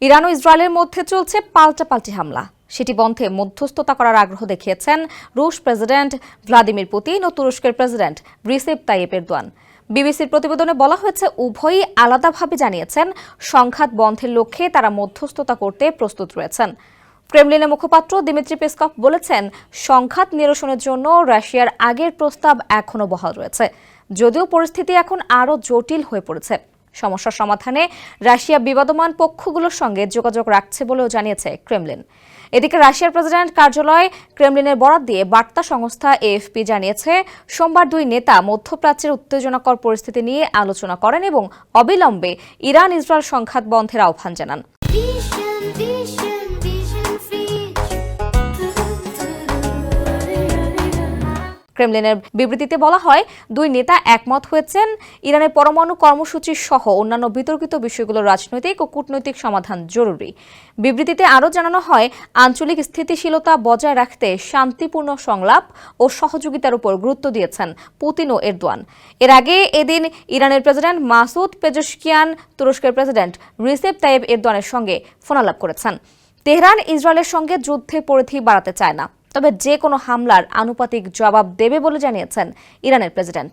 Iran ও ইসরায়েলের মধ্যে চলছে পাল্টাপাল্টি হামলা। সেটি বন্ধে মধ্যস্থতা করার আগ্রহ দেখিয়েছেন রুশ প্রেসিডেন্ট ভ্লাদিমির পুতিন ও তুরস্কের প্রেসিডেন্ট রিসেপ তাইয়েপ এরদোয়ান। বিবিসির প্রতিবেদনে বলা হয়েছে, উভয়ই আলাদাভাবে জানিয়েছেন সংঘাত বন্ধের লক্ষ্যে তারা মধ্যস্থতা করতে প্রস্তুত রয়েছেন। ক্রেমলিনের মুখপাত্র দিমিত্রি পেসকভ বলেছেন, সংঘাত নিরসনের জন্য রাশিয়ার আগের প্রস্তাব এখনও বহাল রয়েছে, যদিও পরিস্থিতি এখন আরও জটিল হয়ে পড়েছে। সমস্যার সমাধানে রাশিয়া বিবাদমান পক্ষগুলোর সঙ্গে যোগাযোগ রাখছে বলেও জানিয়েছে ক্রেমলিন। এদিকে রাশিয়ার প্রেসিডেন্ট কার্যালয় ক্রেমলিনের বরাত দিয়ে বার্তা সংস্থা এএফপি জানিয়েছে, সোমবার দুই নেতা মধ্যপ্রাচ্যের উত্তেজনাকর পরিস্থিতি নিয়ে আলোচনা করেন এবং অবিলম্বে ইরান ইসরায়েল সংঘাত বন্ধের আহ্বান জানান। ক্রেমলিনের বিবৃতিতে বলা হয়, দুই নেতা একমত হয়েছেন ইরানের পরমাণু কর্মসূচি সহ অন্যান্য বিতর্কিত বিষয়গুলোর রাজনৈতিক ও কূটনৈতিক সমাধান জরুরি। বিবৃতিতে আরও জানানো হয়, আঞ্চলিক স্থিতিশীলতা বজায় রাখতে শান্তিপূর্ণ সংলাপ ও সহযোগিতার উপর গুরুত্ব দিয়েছেন পুতিন ও এরদোয়ান। এর আগে এদিন ইরানের প্রেসিডেন্ট মাসুদ পেজেশকিয়ান তুরস্কের প্রেসিডেন্ট রিসেপ তাইয়েপ এরদোয়ানের সঙ্গে ফোনালাপ করেছেন। তেহরান ইসরায়েলের সঙ্গে যুদ্ধের পরিধি বাড়াতে চায় না, তবে যে কোনো হামলার আনুপাতিক জবাব দেবে বলে জানিয়েছেন ইরানের প্রেসিডেন্ট।